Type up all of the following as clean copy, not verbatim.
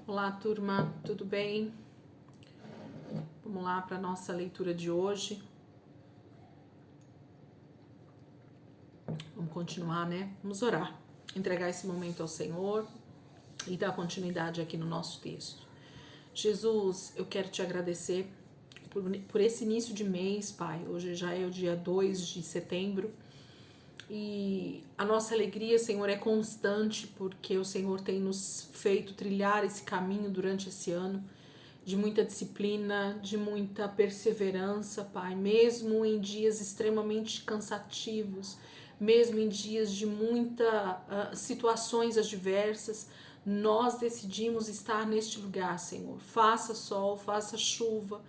Olá, turma, tudo bem? Vamos lá para a nossa leitura de hoje. Vamos continuar, né? Vamos orar, entregar esse momento ao Senhor e dar continuidade aqui no nosso texto. Jesus, eu quero te agradecer por esse início de mês, Pai. Hoje já é o dia 2 de setembro e a nossa alegria, Senhor, é constante porque o Senhor tem nos feito trilhar esse caminho durante esse ano de muita disciplina, de muita perseverança, Pai, mesmo em dias extremamente cansativos, mesmo em dias de muitas situações adversas, nós decidimos estar neste lugar, Senhor. Faça sol, faça chuva.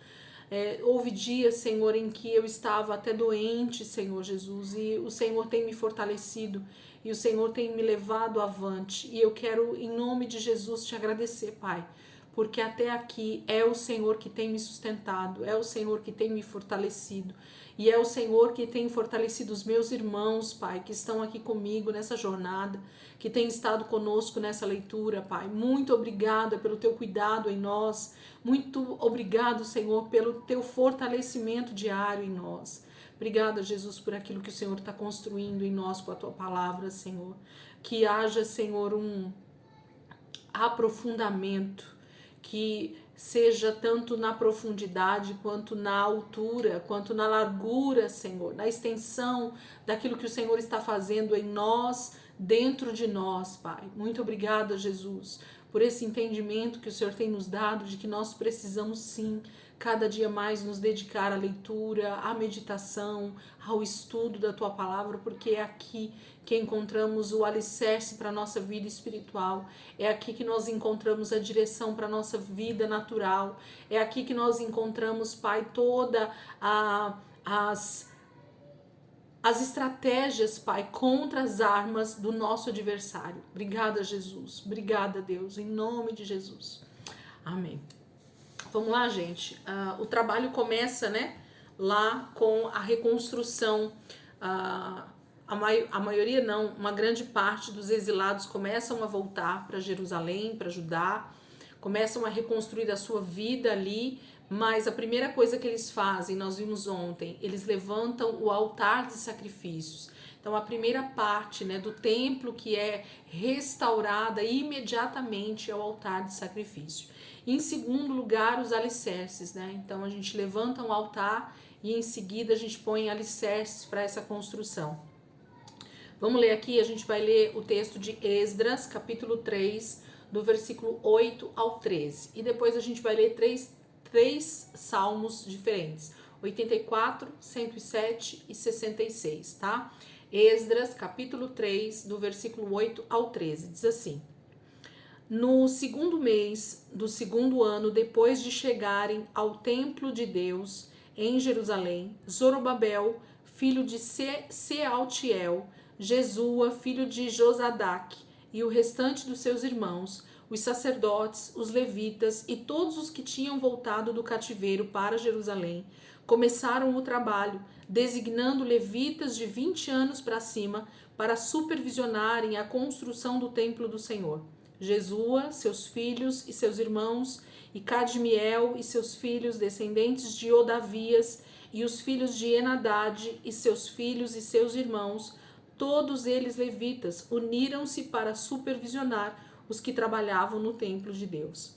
Houve dias, Senhor, em que eu estava até doente, Senhor Jesus, e o Senhor tem me fortalecido e o Senhor tem me levado avante. E eu quero, em nome de Jesus, te agradecer, Pai, porque até aqui é o Senhor que tem me sustentado, é o Senhor que tem me fortalecido, e é o Senhor que tem fortalecido os meus irmãos, Pai, que estão aqui comigo nessa jornada, que tem estado conosco nessa leitura, Pai. Muito obrigada pelo teu cuidado em nós, muito obrigado, Senhor, pelo teu fortalecimento diário em nós. Obrigada, Jesus, por aquilo que o Senhor está construindo em nós com a tua palavra, Senhor. Que haja, Senhor, um aprofundamento, que seja tanto na profundidade, quanto na altura, quanto na largura, Senhor, na extensão daquilo que o Senhor está fazendo em nós, dentro de nós, Pai. Muito obrigada, Jesus, por esse entendimento que o Senhor tem nos dado de que nós precisamos sim cada dia mais nos dedicar à leitura, à meditação, ao estudo da tua palavra, porque é aqui que encontramos o alicerce para a nossa vida espiritual, é aqui que nós encontramos a direção para a nossa vida natural, é aqui que nós encontramos, Pai, toda as estratégias, Pai, contra as armas do nosso adversário. Obrigada, Jesus. Obrigada, Deus, em nome de Jesus. Amém. Vamos lá, gente. O trabalho começa, né, lá com a reconstrução. A maioria não, uma grande parte dos exilados começam a voltar para Jerusalém, para Judá, começam a reconstruir a sua vida ali, mas a primeira coisa que eles fazem, nós vimos ontem, eles levantam o altar de sacrifícios. Então a primeira parte, né, do templo que é restaurada imediatamente é o altar de sacrifício. Em segundo lugar, os alicerces, né? Então a gente levanta um altar e em seguida a gente põe alicerces para essa construção. Vamos ler aqui, a gente vai ler o texto de Esdras, capítulo 3, do versículo 8 ao 13. E depois a gente vai ler três salmos diferentes, 84, 107 e 66, tá? Esdras, capítulo 3, do versículo 8 ao 13, diz assim: No segundo mês do segundo ano, depois de chegarem ao templo de Deus em Jerusalém, Zorobabel, filho de Sealtiel, Jesua, filho de Josadaque, e o restante dos seus irmãos, os sacerdotes, os levitas e todos os que tinham voltado do cativeiro para Jerusalém, começaram o trabalho, designando levitas de 20 anos para cima para supervisionarem a construção do templo do Senhor. Jesua, seus filhos e seus irmãos, e Cadmiel e seus filhos, descendentes de Odavias, e os filhos de Enadade e seus filhos e seus irmãos, todos eles levitas, uniram-se para supervisionar os que trabalhavam no templo de Deus.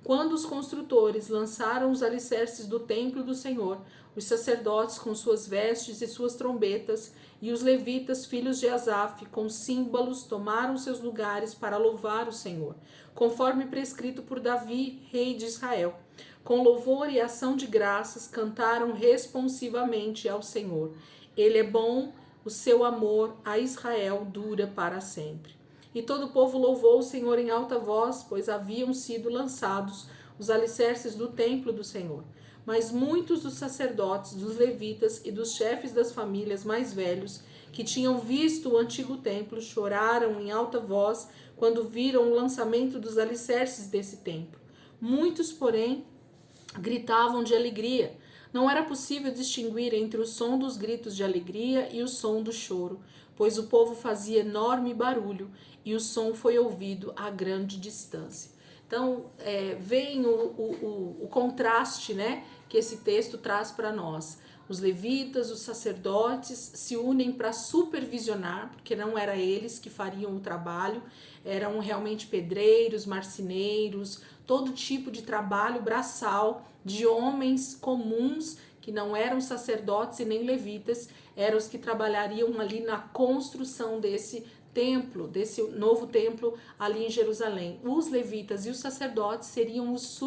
Quando os construtores lançaram os alicerces do templo do Senhor, os sacerdotes com suas vestes e suas trombetas, e os levitas, filhos de Asaf, com símbolos, tomaram seus lugares para louvar o Senhor, conforme prescrito por Davi, rei de Israel. Com louvor e ação de graças, cantaram responsivamente ao Senhor. Ele é bom, o seu amor a Israel dura para sempre. E todo o povo louvou o Senhor em alta voz, pois haviam sido lançados os alicerces do templo do Senhor. Mas muitos dos sacerdotes, dos levitas e dos chefes das famílias mais velhos, que tinham visto o antigo templo, choraram em alta voz quando viram o lançamento dos alicerces desse templo. Muitos, porém, gritavam de alegria. Não era possível distinguir entre o som dos gritos de alegria e o som do choro, pois o povo fazia enorme barulho e o som foi ouvido a grande distância. Então, vem o contraste, né, que esse texto traz para nós. Os levitas, os sacerdotes se unem para supervisionar, porque não era eles que fariam o trabalho, eram realmente pedreiros, marceneiros, todo tipo de trabalho braçal de homens comuns que não eram sacerdotes e nem levitas, eram os que trabalhariam ali na construção desse templo, desse novo templo ali em Jerusalém. Os levitas e os sacerdotes seriam os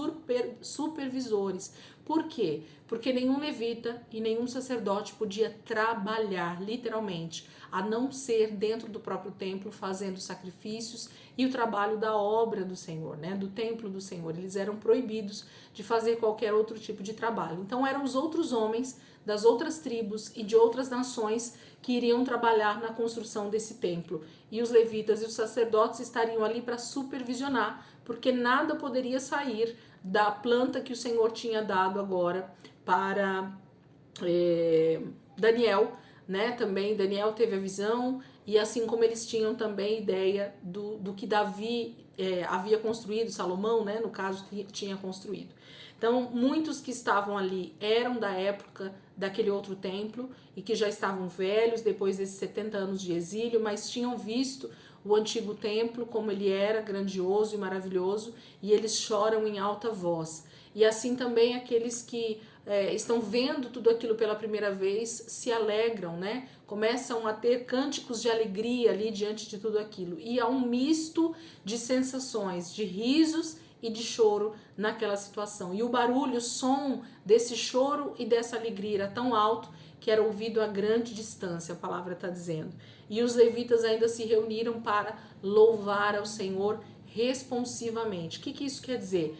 supervisores. Por quê? Porque nenhum levita e nenhum sacerdote podia trabalhar, literalmente, a não ser dentro do próprio templo, fazendo sacrifícios e o trabalho da obra do Senhor, né? Do templo do Senhor. Eles eram proibidos de fazer qualquer outro tipo de trabalho. Então eram os outros homens das outras tribos e de outras nações que iriam trabalhar na construção desse templo. E os levitas e os sacerdotes estariam ali para supervisionar, porque nada poderia sair da planta que o Senhor tinha dado agora para Daniel, né? Também Daniel teve a visão, e assim como eles tinham também ideia do que Davi havia construído, Salomão, né? No caso, tinha construído. Então, muitos que estavam ali eram da época daquele outro templo e que já estavam velhos depois desses 70 anos de exílio, mas tinham visto o antigo templo como ele era grandioso e maravilhoso, e eles choram em alta voz. E assim também aqueles que estão vendo tudo aquilo pela primeira vez se alegram, né? Começam a ter cânticos de alegria ali diante de tudo aquilo. E há um misto de sensações, de risos e de choro naquela situação. E o barulho, o som desse choro e dessa alegria era tão alto que era ouvido a grande distância, a palavra está dizendo. E os levitas ainda se reuniram para louvar ao Senhor responsivamente. O que isso quer dizer?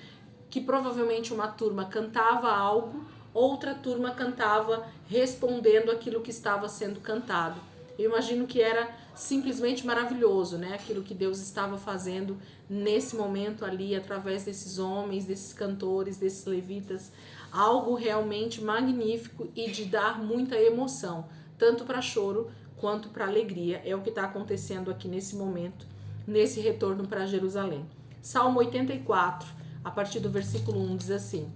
Que provavelmente uma turma cantava algo, outra turma cantava respondendo aquilo que estava sendo cantado. Eu imagino que era simplesmente maravilhoso, né? Aquilo que Deus estava fazendo nesse momento ali, através desses homens, desses cantores, desses levitas. Algo realmente magnífico e de dar muita emoção, tanto para choro quanto para alegria. É o que está acontecendo aqui nesse momento, nesse retorno para Jerusalém. Salmo 84, a partir do versículo 1, diz assim: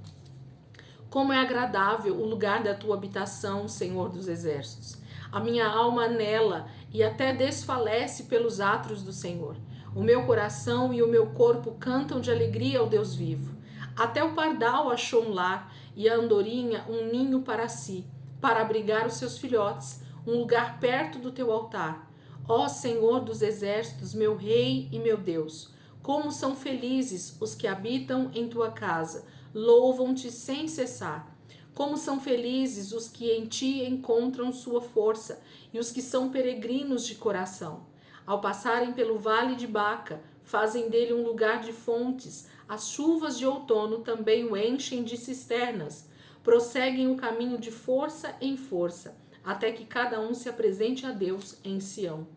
Como é agradável o lugar da tua habitação, Senhor dos exércitos. A minha alma anela e até desfalece pelos átrios do Senhor. O meu coração e o meu corpo cantam de alegria ao Deus vivo. Até o pardal achou um lar e a andorinha um ninho para si, para abrigar os seus filhotes, um lugar perto do teu altar. Ó Senhor dos exércitos, meu Rei e meu Deus, como são felizes os que habitam em tua casa, louvam-te sem cessar. Como são felizes os que em ti encontram sua força e os que são peregrinos de coração. Ao passarem pelo vale de Baca, fazem dele um lugar de fontes. As chuvas de outono também o enchem de cisternas. Prosseguem o caminho de força em força, até que cada um se apresente a Deus em Sião.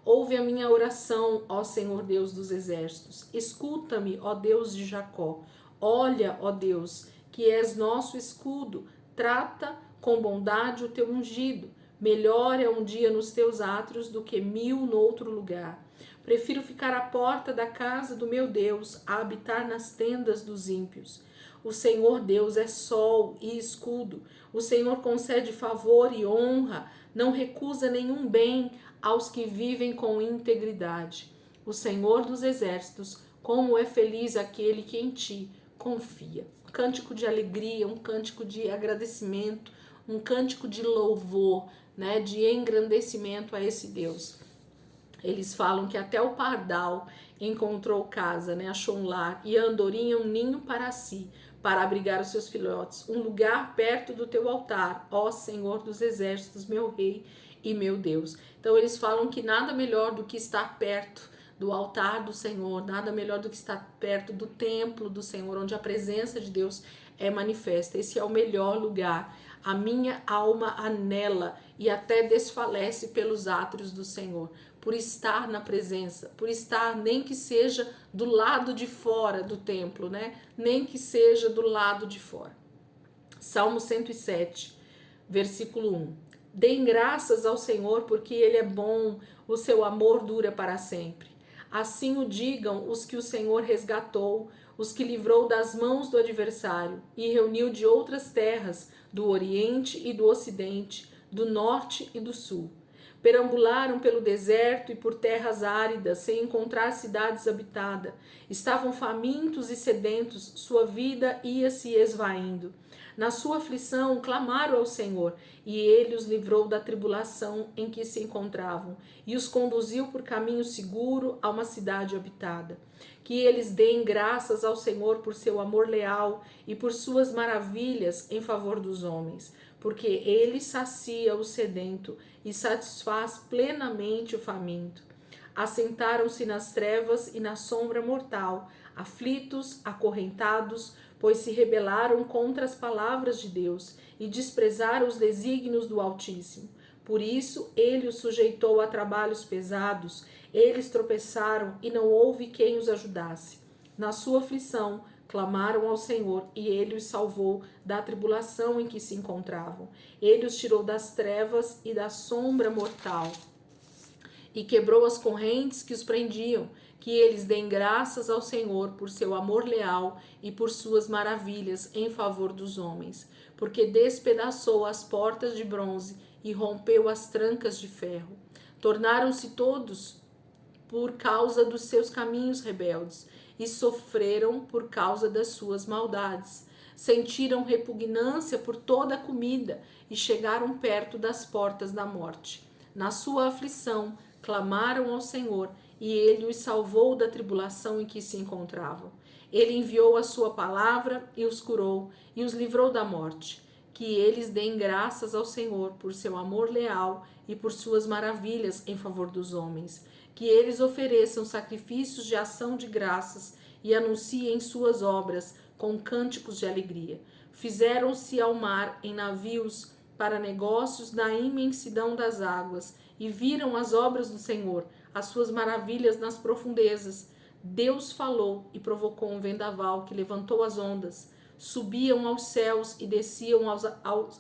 Ouve a minha oração, ó Senhor Deus dos exércitos. Escuta-me, ó Deus de Jacó. Olha, ó Deus, que és nosso escudo. Trata com bondade o teu ungido. Melhor é um dia nos teus átrios do que 1000 noutro lugar. Prefiro ficar à porta da casa do meu Deus, a habitar nas tendas dos ímpios. O Senhor Deus é sol e escudo. O Senhor concede favor e honra, não recusa nenhum bem aos que vivem com integridade. O Senhor dos exércitos, como é feliz aquele que em ti confia. Um cântico de alegria, um cântico de agradecimento, um cântico de louvor, né, de engrandecimento a esse Deus. Eles falam que até o pardal encontrou casa, né, achou um lar, e a andorinha um ninho para si, para abrigar os seus filhotes, um lugar perto do teu altar, ó Senhor dos exércitos, meu Rei e meu Deus. Então eles falam que nada melhor do que estar perto do altar do Senhor, nada melhor do que estar perto do templo do Senhor, onde a presença de Deus é manifesta. Esse é o melhor lugar. A minha alma anela e até desfalece pelos átrios do Senhor, por estar na presença, por estar, nem que seja do lado de fora do templo, né? Nem que seja do lado de fora. Salmo 107, versículo 1. Deem graças ao Senhor, porque Ele é bom, o seu amor dura para sempre. Assim o digam os que o Senhor resgatou, os que livrou das mãos do adversário e reuniu de outras terras, do Oriente e do Ocidente, do Norte e do Sul. Perambularam pelo deserto e por terras áridas, sem encontrar cidades habitadas. Estavam famintos e sedentos, sua vida ia se esvaindo. Na sua aflição, clamaram ao Senhor, e ele os livrou da tribulação em que se encontravam, e os conduziu por caminho seguro a uma cidade habitada. Que eles deem graças ao Senhor por seu amor leal e por suas maravilhas em favor dos homens, porque ele sacia o sedento e satisfaz plenamente o faminto. Assentaram-se nas trevas e na sombra mortal, aflitos, acorrentados, pois se rebelaram contra as palavras de Deus e desprezaram os desígnios do Altíssimo. Por isso ele os sujeitou a trabalhos pesados, eles tropeçaram e não houve quem os ajudasse. Na sua aflição, clamaram ao Senhor e ele os salvou da tribulação em que se encontravam. Ele os tirou das trevas e da sombra mortal e quebrou as correntes que os prendiam. Que eles deem graças ao Senhor por seu amor leal e por suas maravilhas em favor dos homens, porque despedaçou as portas de bronze e rompeu as trancas de ferro. Tornaram-se todos por causa dos seus caminhos rebeldes e sofreram por causa das suas maldades. Sentiram repugnância por toda a comida e chegaram perto das portas da morte. Na sua aflição, clamaram ao Senhor e ele os salvou da tribulação em que se encontravam. Ele enviou a sua palavra e os curou e os livrou da morte. Que eles deem graças ao Senhor por seu amor leal e por suas maravilhas em favor dos homens. Que eles ofereçam sacrifícios de ação de graças e anunciem suas obras com cânticos de alegria. Fizeram-se ao mar em navios para negócios na imensidão das águas e viram as obras do Senhor, as suas maravilhas nas profundezas. Deus falou e provocou um vendaval que levantou as ondas. Subiam aos céus e desciam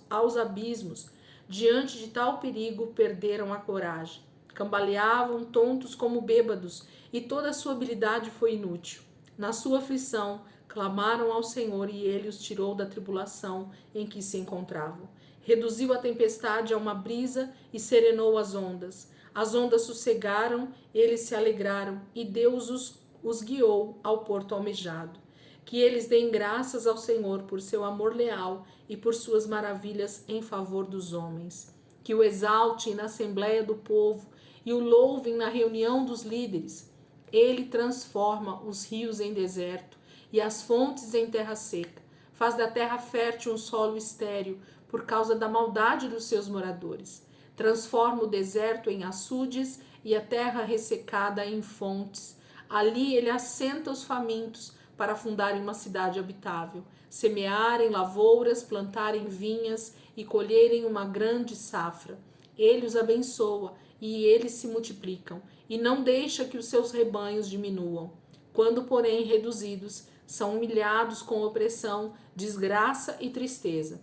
aos abismos. Diante de tal perigo, perderam a coragem. Cambaleavam tontos como bêbados, e toda a sua habilidade foi inútil. Na sua aflição, clamaram ao Senhor e ele os tirou da tribulação em que se encontravam. Reduziu a tempestade a uma brisa e serenou as ondas. As ondas sossegaram, eles se alegraram, e Deus os guiou ao porto almejado. Que eles deem graças ao Senhor por seu amor leal e por suas maravilhas em favor dos homens. Que o exaltem na assembleia do povo e o louvem na reunião dos líderes. Ele transforma os rios em deserto e as fontes em terra seca. Faz da terra fértil um solo estéril por causa da maldade dos seus moradores. Transforma o deserto em açudes e a terra ressecada em fontes. Ali ele assenta os famintos para fundarem uma cidade habitável, semearem lavouras, plantarem vinhas e colherem uma grande safra. Ele os abençoa e eles se multiplicam, e não deixa que os seus rebanhos diminuam. Quando, porém, reduzidos, são humilhados com opressão, desgraça e tristeza.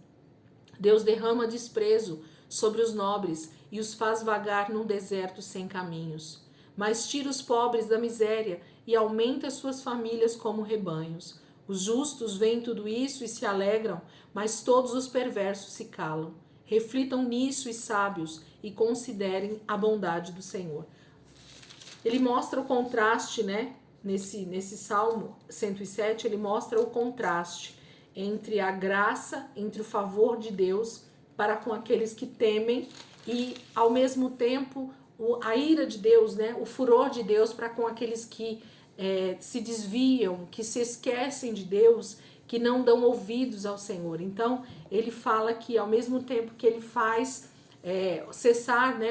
Deus derrama desprezo sobre os nobres e os faz vagar num deserto sem caminhos. Mas tira os pobres da miséria e aumenta suas famílias como rebanhos. Os justos veem tudo isso e se alegram, mas todos os perversos se calam. Reflitam nisso, os sábios, e considerem a bondade do Senhor. Ele mostra o contraste, né? Nesse Salmo 107, ele mostra o contraste entre a graça, entre o favor de Deus para com aqueles que temem e, ao mesmo tempo, a ira de Deus, né? O furor de Deus para com aqueles que se desviam, que se esquecem de Deus, que não dão ouvidos ao Senhor. Então, ele fala que, ao mesmo tempo que ele faz cessar, né,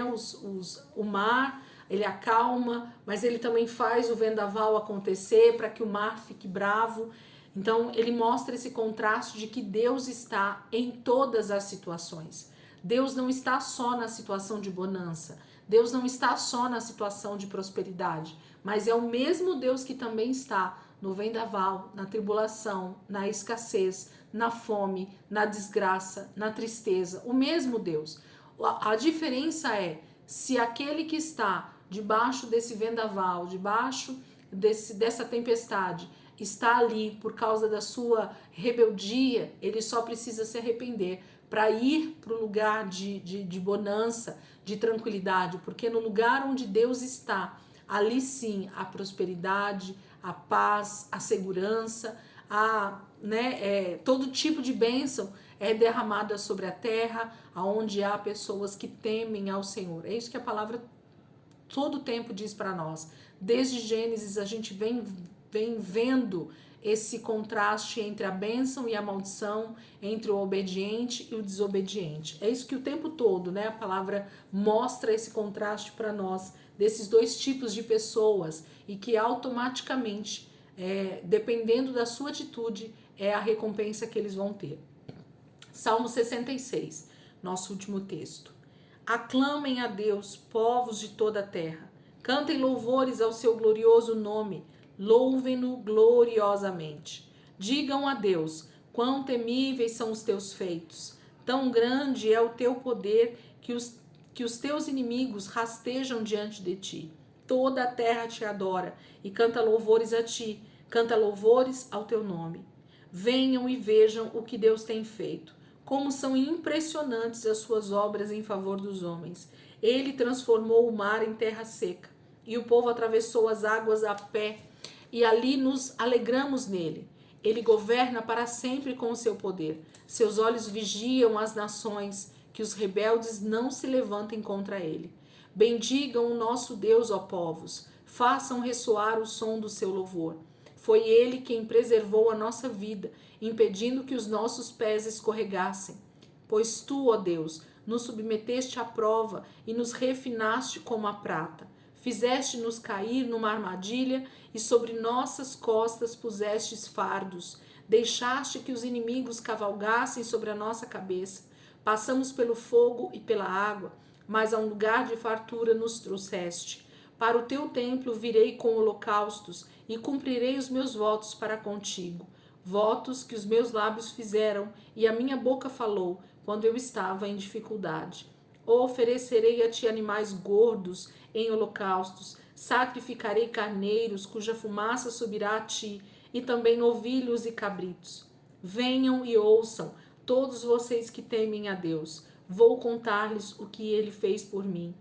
o mar, ele acalma, mas ele também faz o vendaval acontecer para que o mar fique bravo. Então, ele mostra esse contraste de que Deus está em todas as situações. Deus não está só na situação de bonança. Deus não está só na situação de prosperidade, mas é o mesmo Deus que também está no vendaval, na tribulação, na escassez, na fome, na desgraça, na tristeza. O mesmo Deus. A diferença é se aquele que está debaixo desse vendaval, debaixo dessa tempestade, está ali por causa da sua rebeldia, ele só precisa se arrepender para ir para o lugar de bonança, de tranquilidade, porque no lugar onde Deus está, ali sim a prosperidade, a paz, a segurança, todo tipo de bênção é derramada sobre a terra, aonde há pessoas que temem ao Senhor. É isso que a palavra todo tempo diz para nós. Desde Gênesis a gente vem vendo esse contraste entre a bênção e a maldição, entre o obediente e o desobediente. É isso que o tempo todo, né, a palavra mostra esse contraste para nós, desses dois tipos de pessoas, e que automaticamente, dependendo da sua atitude, é a recompensa que eles vão ter. Salmo 66, nosso último texto. Aclamem a Deus, povos de toda a terra. Cantem louvores ao seu glorioso nome. Louvem-no gloriosamente. Digam a Deus, quão temíveis são os teus feitos. Tão grande é o teu poder que os teus inimigos rastejam diante de ti. Toda a terra te adora e canta louvores a ti. Canta louvores ao teu nome. Venham e vejam o que Deus tem feito. Como são impressionantes as suas obras em favor dos homens. Ele transformou o mar em terra seca, e o povo atravessou as águas a pé, e ali nos alegramos nele. Ele governa para sempre com o seu poder. Seus olhos vigiam as nações, que os rebeldes não se levantem contra ele. Bendigam o nosso Deus, ó povos. Façam ressoar o som do seu louvor. Foi ele quem preservou a nossa vida, impedindo que os nossos pés escorregassem. Pois tu, ó Deus, nos submeteste à prova e nos refinaste como a prata. Fizeste-nos cair numa armadilha e sobre nossas costas pusestes fardos. Deixaste que os inimigos cavalgassem sobre a nossa cabeça. Passamos pelo fogo e pela água, mas a um lugar de fartura nos trouxeste. Para o teu templo virei com holocaustos e cumprirei os meus votos para contigo. Votos que os meus lábios fizeram e a minha boca falou quando eu estava em dificuldade. Oferecerei a ti animais gordos em holocaustos, sacrificarei carneiros cuja fumaça subirá a ti, e também novilhos e cabritos. Venham e ouçam, todos vocês que temem a Deus. Vou contar-lhes o que ele fez por mim.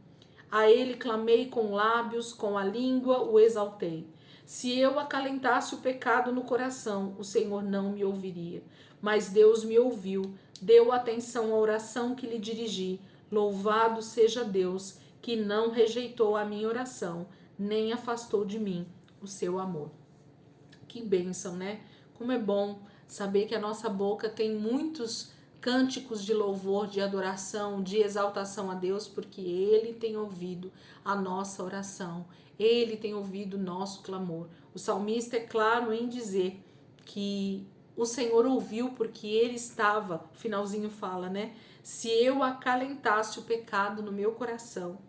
A ele clamei com lábios, com a língua o exaltei. Se eu acalentasse o pecado no coração, o Senhor não me ouviria. Mas Deus me ouviu, deu atenção à oração que lhe dirigi. Louvado seja Deus, que não rejeitou a minha oração, nem afastou de mim o seu amor. Que bênção, né? Como é bom saber que a nossa boca tem muitos cânticos de louvor, de adoração, de exaltação a Deus, porque Ele tem ouvido a nossa oração, Ele tem ouvido o nosso clamor. O salmista é claro em dizer que o Senhor ouviu porque Ele estava, finalzinho fala, né? Se eu acalentasse o pecado no meu coração,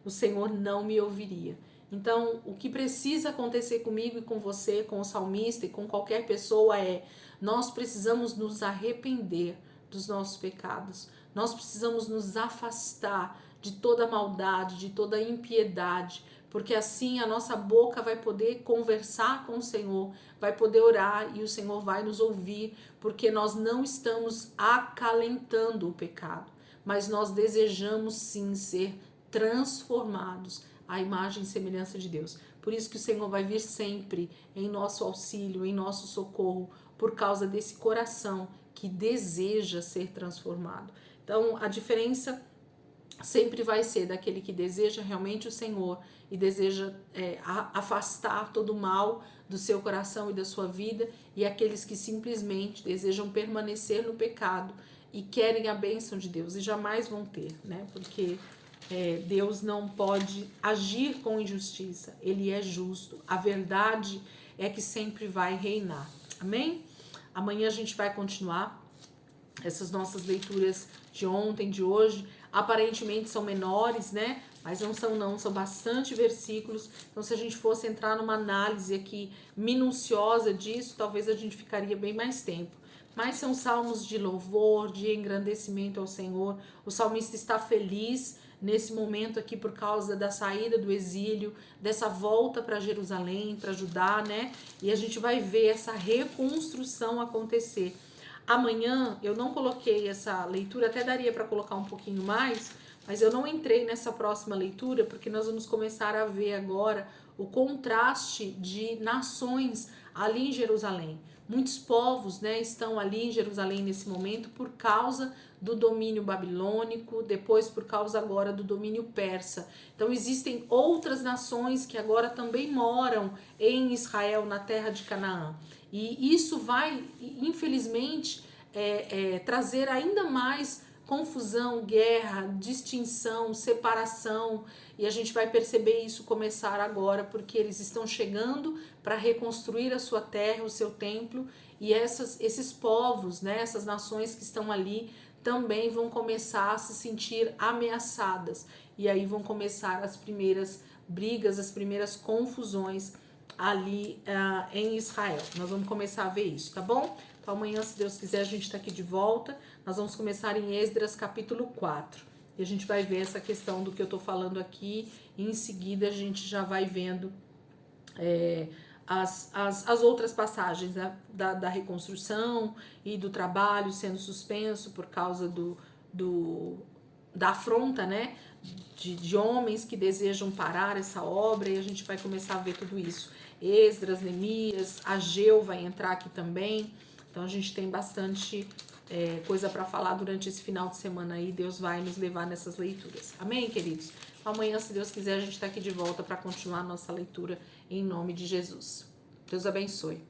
o Senhor não me ouviria. Então, o que precisa acontecer comigo e com você, com o salmista e com qualquer pessoa é: nós precisamos nos arrepender dos nossos pecados. Nós precisamos nos afastar de toda maldade, de toda impiedade, porque assim a nossa boca vai poder conversar com o Senhor, vai poder orar e o Senhor vai nos ouvir, porque nós não estamos acalentando o pecado, mas nós desejamos sim ser transformados à imagem e semelhança de Deus. Por isso que o Senhor vai vir sempre em nosso auxílio, em nosso socorro, por causa desse coração que deseja ser transformado. Então, a diferença sempre vai ser daquele que deseja realmente o Senhor e deseja afastar todo o mal do seu coração e da sua vida, e aqueles que simplesmente desejam permanecer no pecado e querem a bênção de Deus e jamais vão ter, né? Porque Deus não pode agir com injustiça, Ele é justo, a verdade é que sempre vai reinar, amém? Amanhã a gente vai continuar essas nossas leituras de ontem, de hoje. Aparentemente são menores, né? Mas não, são bastante versículos. Então, se a gente fosse entrar numa análise aqui minuciosa disso, talvez a gente ficaria bem mais tempo. Mas são salmos de louvor, de engrandecimento ao Senhor. O salmista está feliz nesse momento aqui por causa da saída do exílio, dessa volta para Jerusalém, para Judá, né? E a gente vai ver essa reconstrução acontecer. Amanhã eu não coloquei essa leitura, até daria para colocar um pouquinho mais, mas eu não entrei nessa próxima leitura porque nós vamos começar a ver agora o contraste de nações ali em Jerusalém. Muitos povos, né, estão ali em Jerusalém nesse momento por causa do domínio babilônico, depois por causa agora do domínio persa. Então existem outras nações que agora também moram em Israel, na terra de Canaã. E isso vai, infelizmente, trazer ainda mais confusão, guerra, distinção, separação, e a gente vai perceber isso começar agora, porque eles estão chegando para reconstruir a sua terra, o seu templo, e esses povos, né, essas nações que estão ali, também vão começar a se sentir ameaçadas, e aí vão começar as primeiras brigas, as primeiras confusões ali em Israel. Nós vamos começar a ver isso, tá bom? Então amanhã, se Deus quiser, a gente tá aqui de volta. Nós vamos começar em Esdras capítulo 4. E a gente vai ver essa questão do que eu tô falando aqui. E em seguida a gente já vai vendo as outras passagens, né, da reconstrução e do trabalho sendo suspenso por causa da afronta, né? De homens que desejam parar essa obra, e a gente vai começar a ver tudo isso. Esdras, Neemias, Ageu vai entrar aqui também. Então a gente tem bastante coisa para falar durante esse final de semana aí. Deus vai nos levar nessas leituras. Amém, queridos? Amanhã, se Deus quiser, a gente está aqui de volta para continuar a nossa leitura em nome de Jesus. Deus abençoe.